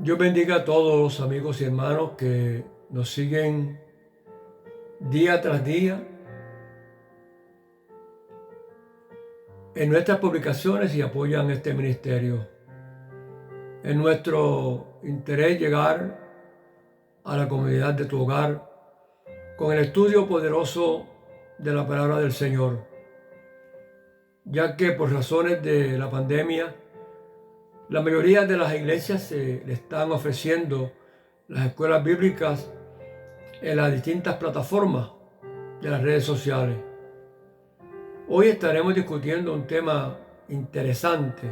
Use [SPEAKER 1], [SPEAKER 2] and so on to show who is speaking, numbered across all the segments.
[SPEAKER 1] Dios bendiga a todos los amigos y hermanos que nos siguen día tras día en nuestras publicaciones y apoyan este ministerio. Es nuestro interés llegar a la comunidad de tu hogar con el estudio poderoso de la palabra del Señor, ya que por razones de la pandemia, la mayoría de las iglesias se le están ofreciendo las escuelas bíblicas en las distintas plataformas de las redes sociales. Hoy estaremos discutiendo un tema interesante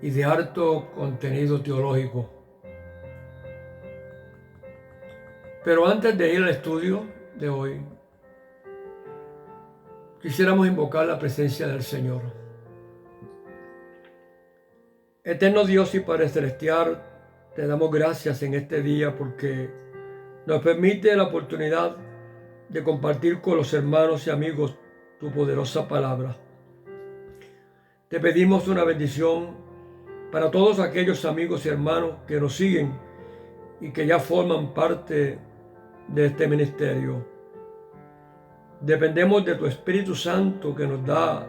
[SPEAKER 1] y de alto contenido teológico. Pero antes de ir al estudio de hoy, quisiéramos invocar la presencia del Señor. Eterno Dios y Padre Celestial, te damos gracias en este día porque nos permite la oportunidad de compartir con los hermanos y amigos tu poderosa palabra. Te pedimos una bendición para todos aquellos amigos y hermanos que nos siguen y que ya forman parte de este ministerio. Dependemos de tu Espíritu Santo que nos da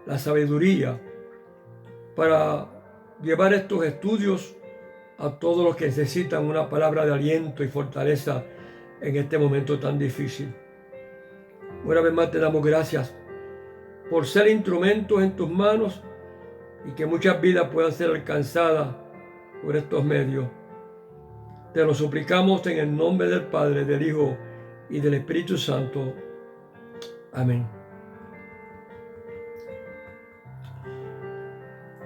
[SPEAKER 1] la sabiduría para llevar estos estudios a todos los que necesitan una palabra de aliento y fortaleza en este momento tan difícil. Una vez más te damos gracias por ser instrumentos en tus manos y que muchas vidas puedan ser alcanzadas por estos medios. Te lo suplicamos en el nombre del Padre, del Hijo y del Espíritu Santo. Amén.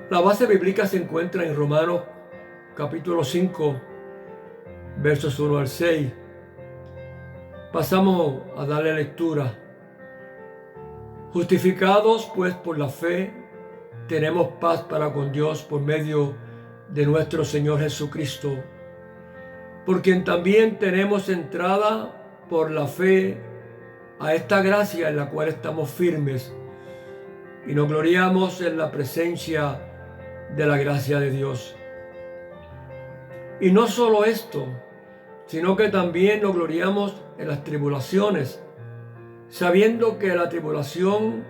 [SPEAKER 1] La base bíblica se encuentra en Romanos capítulo 5, versos 1 al 6. Pasamos a darle lectura. Justificados pues por la fe, tenemos paz para con Dios por medio de nuestro Señor Jesucristo, por quien también tenemos entrada por la fe a esta gracia en la cual estamos firmes y nos gloriamos en la presencia de la gracia de Dios. Y no solo esto, sino que también nos gloriamos en las tribulaciones, sabiendo que la tribulación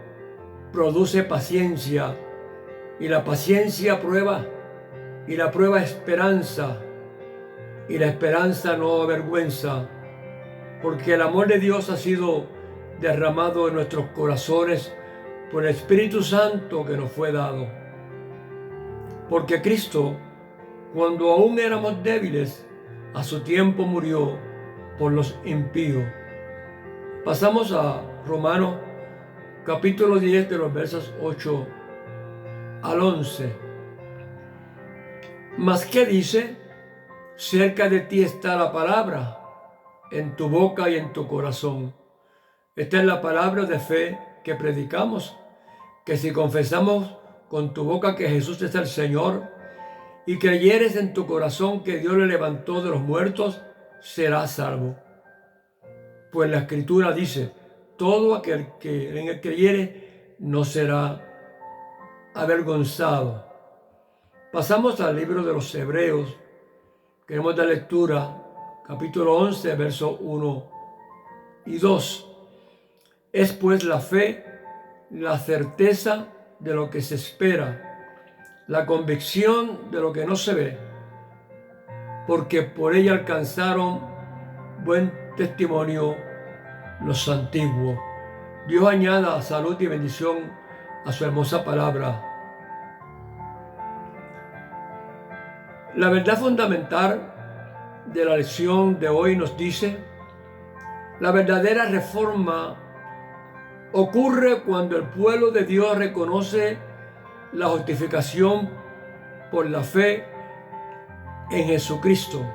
[SPEAKER 1] produce paciencia, y la paciencia prueba, y la prueba esperanza, y la esperanza no avergüenza, porque el amor de Dios ha sido derramado en nuestros corazones por el Espíritu Santo que nos fue dado. Porque Cristo, cuando aún éramos débiles, a su tiempo murió por los impíos. Pasamos a Romanos capítulo 10 de los versos 8 al 11. Mas ¿qué dice? Cerca de ti está la palabra, en tu boca y en tu corazón. Esta es la palabra de fe que predicamos, que si confesamos con tu boca que Jesús es el Señor y creyeres en tu corazón que Dios le levantó de los muertos, serás salvo. Pues la Escritura dice, todo aquel que en él creyere no será avergonzado. Pasamos al libro de los Hebreos. Queremos dar lectura, capítulo 11, versos 1 y 2. Es pues la fe, la certeza de lo que se espera, la convicción de lo que no se ve, porque por ella alcanzaron buen testimonio los antiguos. Dios añada salud y bendición a su hermosa palabra. La verdad fundamental de la lección de hoy nos dice: la verdadera reforma ocurre cuando el pueblo de Dios reconoce la justificación por la fe en Jesucristo.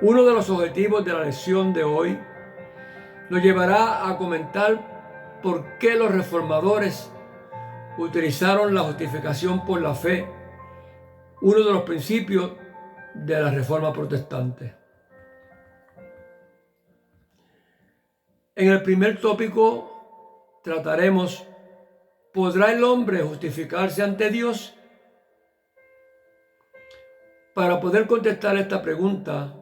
[SPEAKER 1] Uno de los objetivos de la lección de hoy nos llevará a comentar por qué los reformadores utilizaron la justificación por la fe, uno de los principios de la Reforma Protestante. En el primer tópico trataremos: ¿podrá el hombre justificarse ante Dios? Para poder contestar esta pregunta,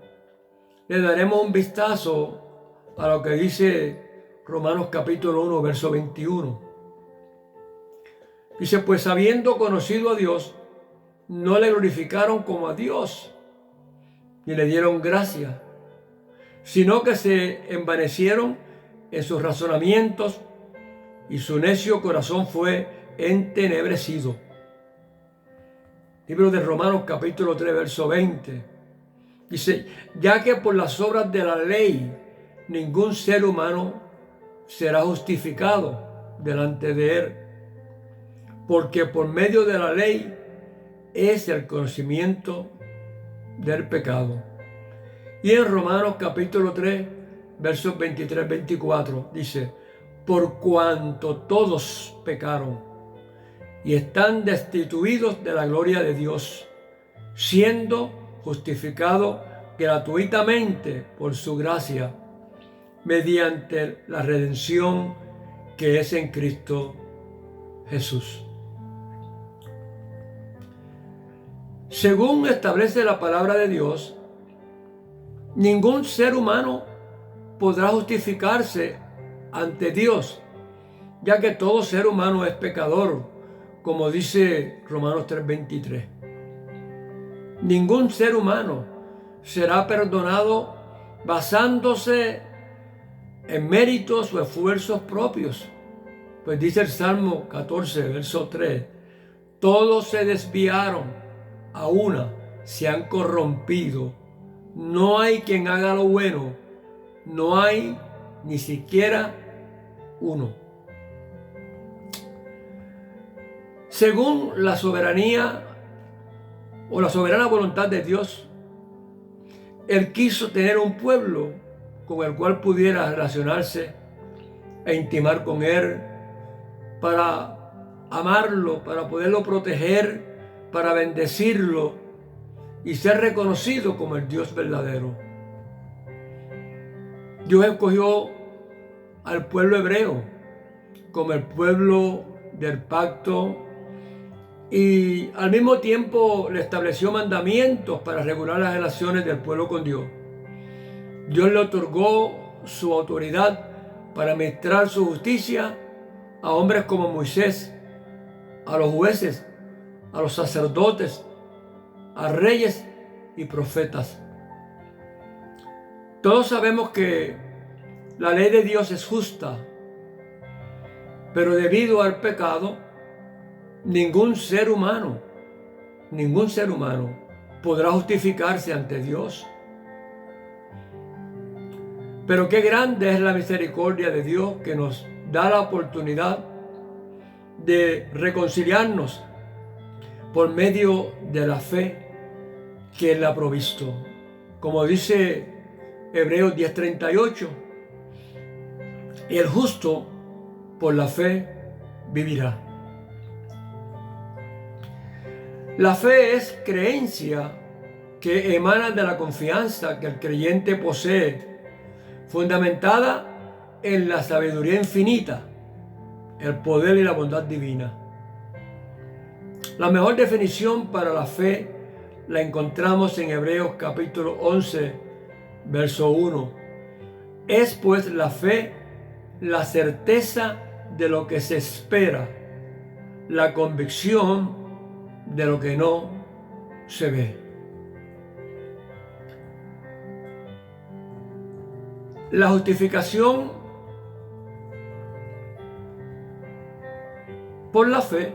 [SPEAKER 1] le daremos un vistazo a lo que dice Romanos capítulo 1, verso 21. Dice, pues habiendo conocido a Dios, no le glorificaron como a Dios, ni le dieron gracia, sino que se envanecieron en sus razonamientos y su necio corazón fue entenebrecido. Libro de Romanos capítulo 3, verso 20. Dice, ya que por las obras de la ley ningún ser humano será justificado delante de él, porque por medio de la ley es el conocimiento del pecado. Y en Romanos capítulo 3, versos 23-24, dice, por cuanto todos pecaron y están destituidos de la gloria de Dios, siendo justificados gratuitamente por su gracia, mediante la redención que es en Cristo Jesús. Según establece la palabra de Dios, ningún ser humano podrá justificarse ante Dios, ya que todo ser humano es pecador, como dice Romanos 3:23. Ningún ser humano será perdonado basándose en méritos o esfuerzos propios. Pues dice el Salmo 14, verso 3, todos se desviaron, a una se han corrompido. No hay quien haga lo bueno, no hay ni siquiera uno. Según la soberanía o la soberana voluntad de Dios, Él quiso tener un pueblo con el cual pudiera relacionarse e intimar con Él, para amarlo, para poderlo proteger, para bendecirlo y ser reconocido como el Dios verdadero. Dios escogió al pueblo hebreo como el pueblo del pacto y al mismo tiempo le estableció mandamientos para regular las relaciones del pueblo con Dios. Dios le otorgó su autoridad para administrar su justicia a hombres como Moisés, a los jueces, a los sacerdotes, a reyes y profetas. Todos sabemos que la ley de Dios es justa, pero debido al pecado, ningún ser humano podrá justificarse ante Dios. Pero qué grande es la misericordia de Dios, que nos da la oportunidad de reconciliarnos por medio de la fe que Él ha provisto. Como dice Hebreos 10:38, y el justo por la fe vivirá. La fe es creencia que emana de la confianza que el creyente posee, fundamentada en la sabiduría infinita, el poder y la bondad divina. La mejor definición para la fe la encontramos en Hebreos capítulo 11, verso 1. Es pues la fe la certeza de lo que se espera, la convicción de lo que no se ve. La justificación por la fe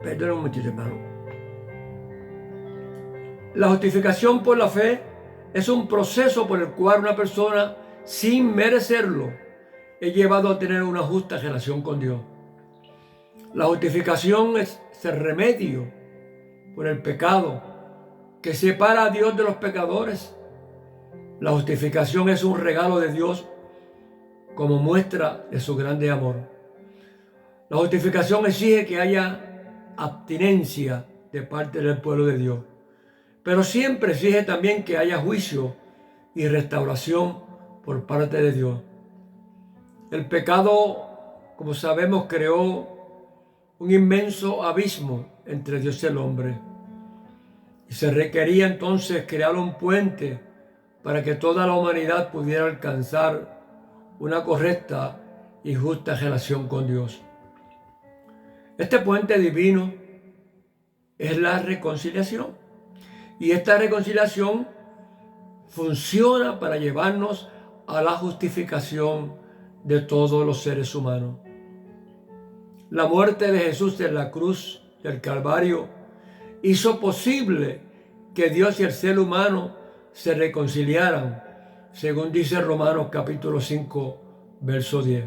[SPEAKER 1] perdón un momentito, hermano. La justificación por la fe es un proceso por el cual una persona, sin merecerlo, es llevado a tener una justa relación con Dios. La justificación es el remedio por el pecado que separa a Dios de los pecadores. La justificación es un regalo de Dios como muestra de su grande amor. La justificación exige que haya abstinencia de parte del pueblo de Dios, pero siempre exige también que haya juicio y restauración por parte de Dios. El pecado, como sabemos, creó un inmenso abismo entre Dios y el hombre. Y se requería entonces crear un puente para que toda la humanidad pudiera alcanzar una correcta y justa relación con Dios. Este puente divino es la reconciliación. Y esta reconciliación funciona para llevarnos a la justificación de todos los seres humanos. La muerte de Jesús en la cruz del Calvario hizo posible que Dios y el ser humano se reconciliaran, según dice Romanos capítulo 5, verso 10.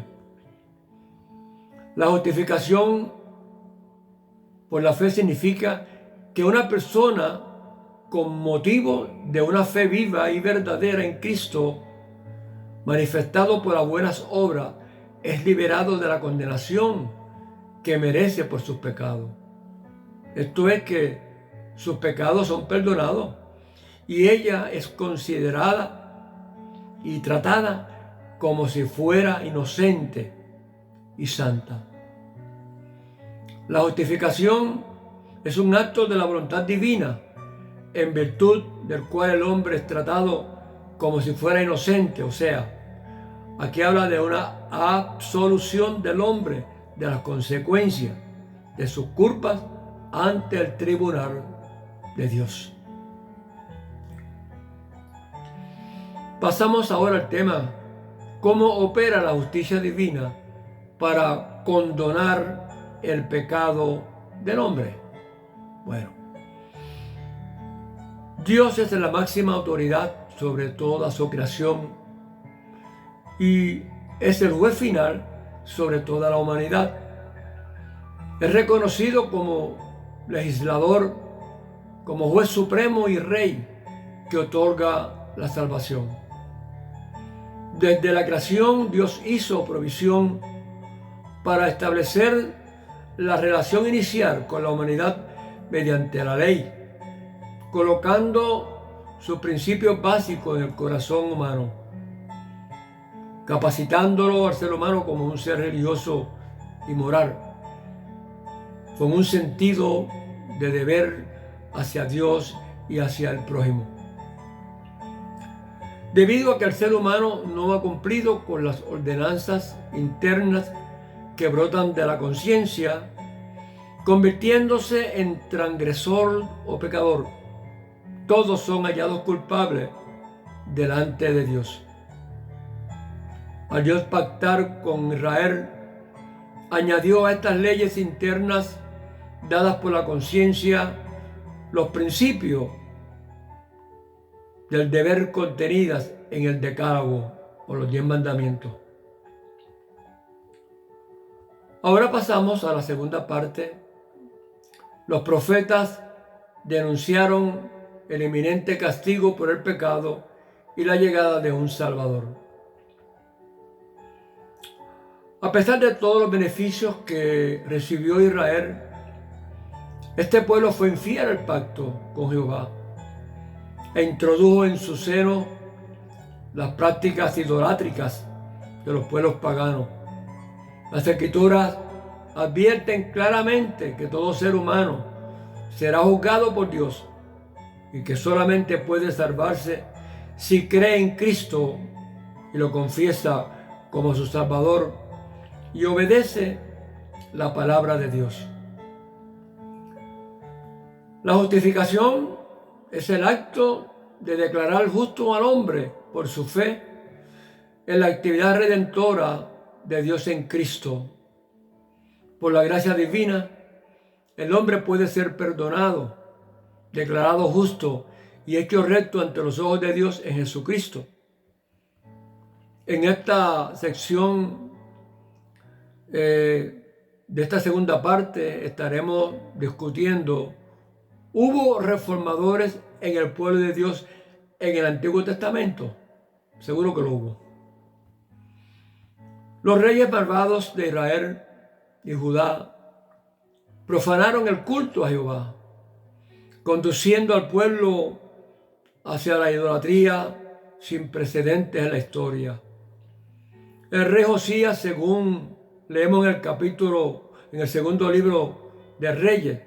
[SPEAKER 1] La justificación por la fe significa que una persona con motivo de una fe viva y verdadera en Cristo, manifestado por las buenas obras, es liberado de la condenación que merece por sus pecados. Esto es que sus pecados son perdonados y ella es considerada y tratada como si fuera inocente y santa. La justificación es un acto de la voluntad divina, en virtud del cual el hombre es tratado como si fuera inocente. O sea, aquí habla de una absolución del hombre de las consecuencias de sus culpas ante el tribunal de Dios. Pasamos ahora al tema: ¿cómo opera la justicia divina para condonar el pecado del hombre? Bueno, Dios es la máxima autoridad sobre toda su creación y es el juez final sobre toda la humanidad. Es reconocido como legislador, como juez supremo y rey que otorga la salvación. Desde la creación, Dios hizo provisión para establecer la relación inicial con la humanidad mediante la ley, colocando sus principios básicos en el corazón humano, capacitándolo al ser humano como un ser religioso y moral, con un sentido de deber hacia Dios y hacia el prójimo. Debido a que el ser humano no ha cumplido con las ordenanzas internas que brotan de la conciencia, convirtiéndose en transgresor o pecador, todos son hallados culpables delante de Dios. Al Dios pactar con Israel, añadió a estas leyes internas dadas por la conciencia los principios del deber contenidas en el Decálogo o los 10 mandamientos. Ahora pasamos a la segunda parte. Los profetas denunciaron el inminente castigo por el pecado y la llegada de un Salvador. A pesar de todos los beneficios que recibió Israel, este pueblo fue infiel al pacto con Jehová e introdujo en su seno las prácticas idolátricas de los pueblos paganos. Las Escrituras advierten claramente que todo ser humano será juzgado por Dios y que solamente puede salvarse si cree en Cristo y lo confiesa como su Salvador y obedece la palabra de Dios. La justificación es el acto de declarar justo al hombre por su fe en la actividad redentora de Dios en Cristo. Por la gracia divina, el hombre puede ser perdonado, declarado justo y hecho recto ante los ojos de Dios en Jesucristo. En esta sección de esta segunda parte estaremos discutiendo: ¿hubo reformadores en el pueblo de Dios en el Antiguo Testamento? Seguro que lo hubo. Los reyes malvados de Israel y Judá profanaron el culto a Jehová, conduciendo al pueblo hacia la idolatría sin precedentes en la historia. El rey Josías, según leemos en el segundo libro de Reyes,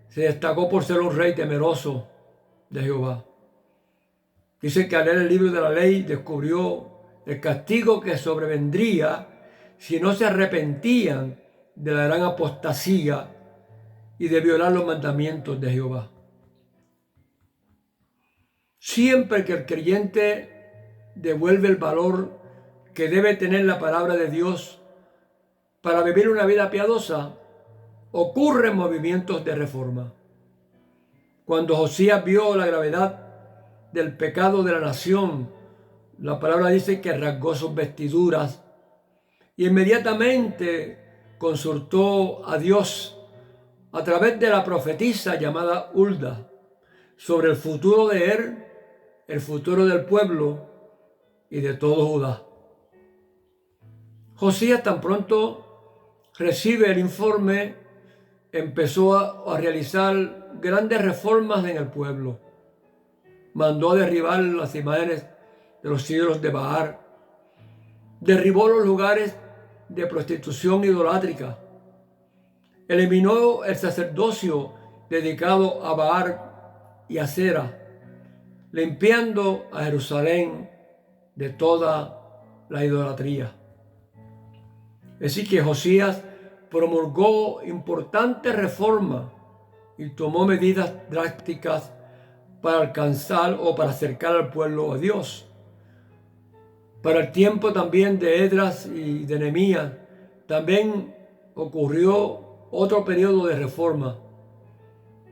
[SPEAKER 1] se destacó por ser un rey temeroso de Jehová. Dice que al leer el libro de la ley descubrió el castigo que sobrevendría si no se arrepentían de la gran apostasía y de violar los mandamientos de Jehová. Siempre que el creyente devuelve el valor que debe tener la palabra de Dios para vivir una vida piadosa, ocurren movimientos de reforma. Cuando Josías vio la gravedad del pecado de la nación, la palabra dice que rasgó sus vestiduras y inmediatamente consultó a Dios a través de la profetisa llamada Hulda sobre el futuro de él, el futuro del pueblo y de todo Judá. Josías, tan pronto recibe el informe, empezó a realizar grandes reformas en el pueblo. Mandó a derribar las imágenes de los ídolos de Baal, derribó los lugares de prostitución idolátrica, eliminó el sacerdocio dedicado a Baal y a Cera, limpiando a Jerusalén de toda la idolatría. Así que Josías promulgó importantes reformas y tomó medidas drásticas para alcanzar o para acercar al pueblo a Dios. Para el tiempo también de Esdras y de Nehemías, también ocurrió otro periodo de reforma.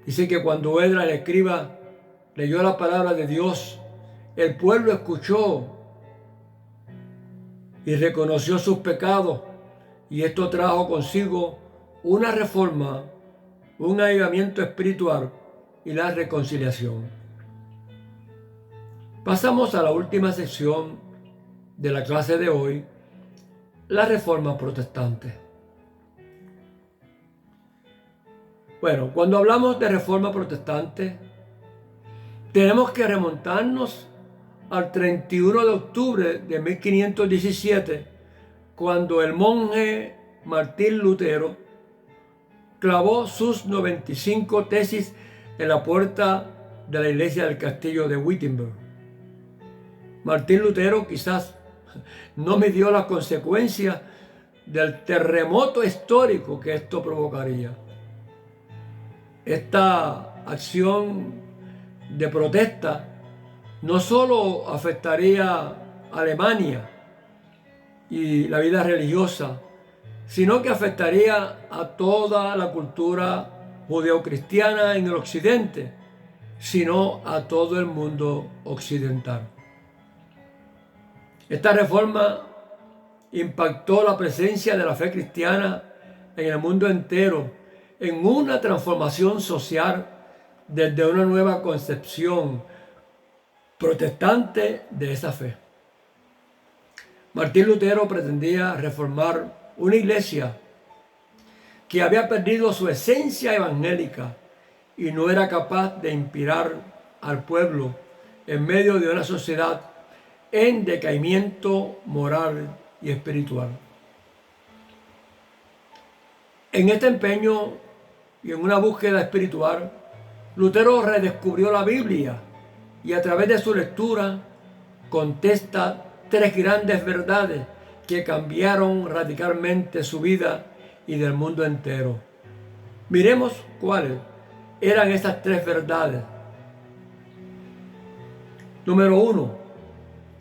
[SPEAKER 1] Dice que cuando Esdras, el escriba, leyó la palabra de Dios, el pueblo escuchó y reconoció sus pecados, y esto trajo consigo una reforma, un avivamiento espiritual y la reconciliación. Pasamos a la última sección de la clase de hoy, la reforma protestante. Bueno, cuando hablamos de reforma protestante, tenemos que remontarnos al 31 de octubre de 1517, cuando el monje Martín Lutero clavó sus 95 tesis en la puerta de la iglesia del castillo de Wittenberg. Martín Lutero quizás no midió las consecuencias del terremoto histórico que esto provocaría. Esta acción de protesta no solo afectaría a Alemania y la vida religiosa, sino que afectaría a toda la cultura judeocristiana en el occidente, sino a todo el mundo occidental. Esta reforma impactó la presencia de la fe cristiana en el mundo entero, en una transformación social desde una nueva concepción protestante de esa fe. Martín Lutero pretendía reformar una iglesia que había perdido su esencia evangélica y no era capaz de inspirar al pueblo en medio de una sociedad en decaimiento moral y espiritual. En este empeño y en una búsqueda espiritual, Lutero redescubrió la Biblia y a través de su lectura contesta 3 grandes verdades que cambiaron radicalmente su vida y del mundo entero. Miremos cuáles eran esas 3 verdades. Número 1,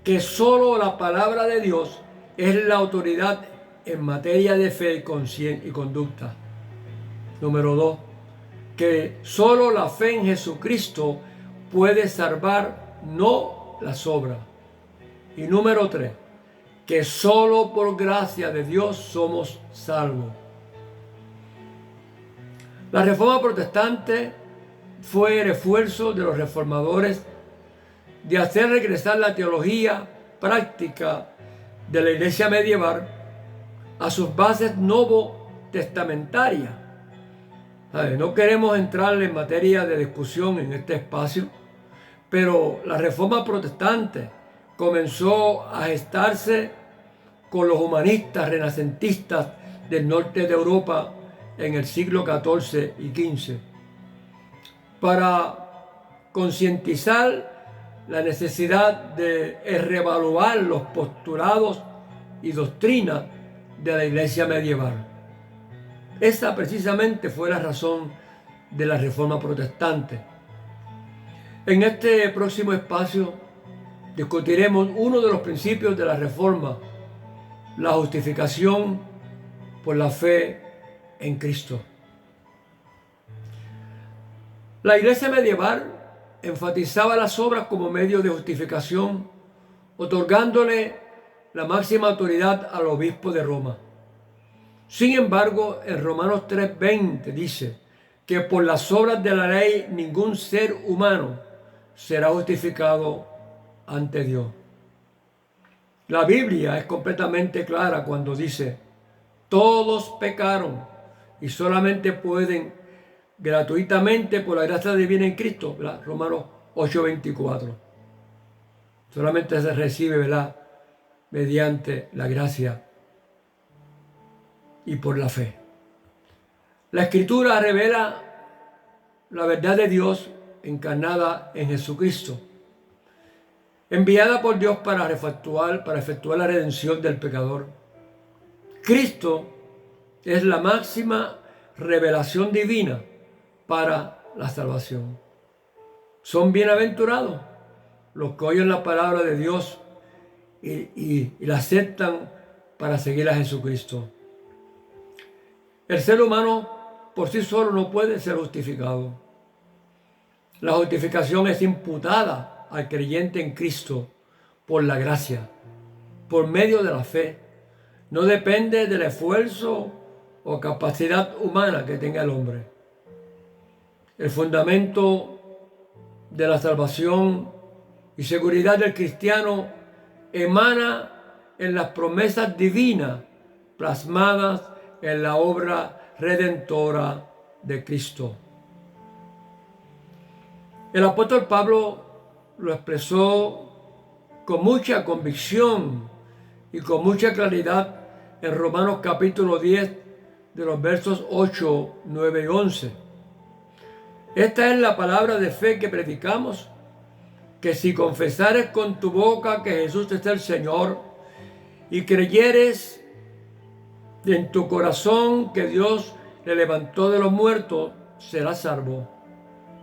[SPEAKER 1] que solo la palabra de Dios es la autoridad en materia de fe y conducta. Número 2, que solo la fe en Jesucristo puede salvar, no las obras. Y número 3, que solo por gracia de Dios somos salvos. La reforma protestante fue el esfuerzo de los reformadores de hacer regresar la teología práctica de la iglesia medieval a sus bases novotestamentarias. No queremos entrar en materia de discusión en este espacio, pero la reforma protestante comenzó a gestarse con los humanistas renacentistas del norte de Europa en el siglo XIV y XV, para concientizar la necesidad de reevaluar los postulados y doctrinas de la Iglesia medieval. Esa precisamente fue la razón de la Reforma Protestante. En este próximo espacio discutiremos uno de los principios de la Reforma, la justificación por la fe en Cristo. La Iglesia medieval enfatizaba las obras como medio de justificación, otorgándole la máxima autoridad al obispo de Roma. Sin embargo, en Romanos 3:20 dice que por las obras de la ley ningún ser humano será justificado ante Dios. La Biblia es completamente clara cuando dice: todos pecaron y solamente pueden gratuitamente por la gracia divina en Cristo, ¿verdad? Romanos 8:24. Solamente se recibe, ¿verdad?, mediante la gracia y por la fe. La Escritura revela la verdad de Dios encarnada en Jesucristo, enviada por Dios para efectuar la redención del pecador. Cristo es la máxima revelación divina para la salvación. Son bienaventurados los que oyen la palabra de Dios y la aceptan para seguir a Jesucristo. El ser humano por sí solo no puede ser justificado. La justificación es imputada al creyente en Cristo por la gracia, por medio de la fe. No depende del esfuerzo o capacidad humana que tenga el hombre. El fundamento de la salvación y seguridad del cristiano emana en las promesas divinas plasmadas en la obra redentora de Cristo. El apóstol Pablo lo expresó con mucha convicción y con mucha claridad en Romanos capítulo 10, de los versos 8, 9 y 11. Esta es la palabra de fe que predicamos, que si confesares con tu boca que Jesús es el Señor y creyeres en tu corazón que Dios le levantó de los muertos, serás salvo.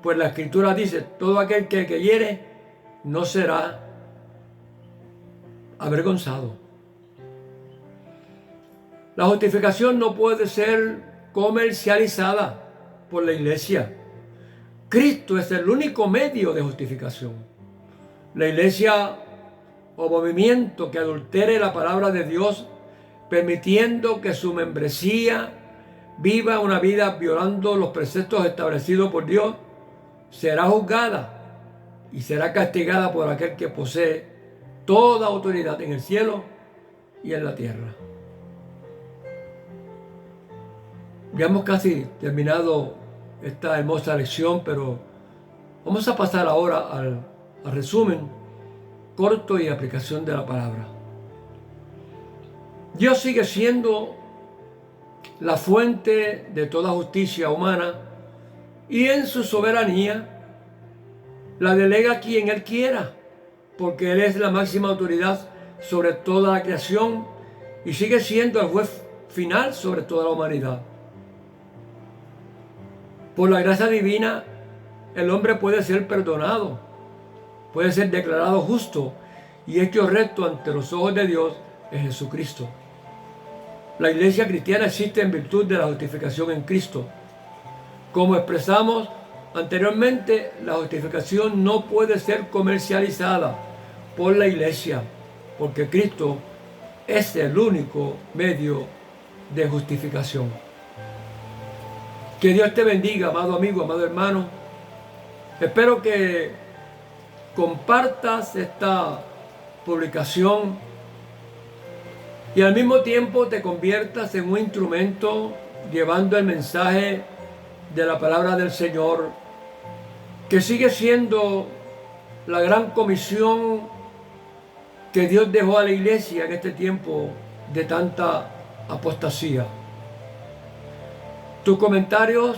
[SPEAKER 1] Pues la Escritura dice: todo aquel que creyere no será avergonzado. La justificación no puede ser comercializada por la Iglesia. Cristo es el único medio de justificación. La Iglesia o movimiento que adultere la palabra de Dios, permitiendo que su membresía viva una vida violando los preceptos establecidos por Dios, será juzgada y será castigada por aquel que posee toda autoridad en el cielo y en la tierra. Ya hemos casi terminado esta hermosa lección, pero vamos a pasar ahora al resumen corto y aplicación de la palabra. Dios sigue siendo la fuente de toda justicia humana y en su soberanía la delega a quien Él quiera, porque Él es la máxima autoridad sobre toda la creación y sigue siendo el juez final sobre toda la humanidad. Por la gracia divina, el hombre puede ser perdonado, puede ser declarado justo y hecho recto ante los ojos de Dios en Jesucristo. La Iglesia cristiana existe en virtud de la justificación en Cristo. Como expresamos anteriormente, la justificación no puede ser comercializada por la Iglesia, porque Cristo es el único medio de justificación. Que Dios te bendiga, amado amigo, amado hermano. Espero que compartas esta publicación y al mismo tiempo te conviertas en un instrumento llevando el mensaje de la palabra del Señor, que sigue siendo la gran comisión que Dios dejó a la Iglesia en este tiempo de tanta apostasía. Tus comentarios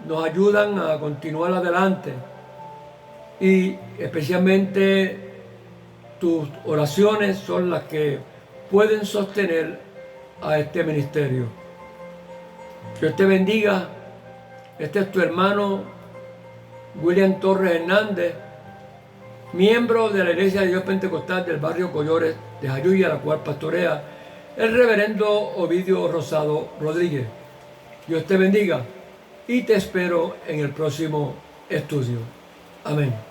[SPEAKER 1] nos ayudan a continuar adelante y especialmente tus oraciones son las que pueden sostener a este ministerio. Dios te bendiga. Este es tu hermano William Torres Hernández, miembro de la Iglesia de Dios Pentecostal del barrio Collores de Jayuya, la cual pastorea el reverendo Ovidio Rosado Rodríguez. Dios te bendiga y te espero en el próximo estudio. Amén.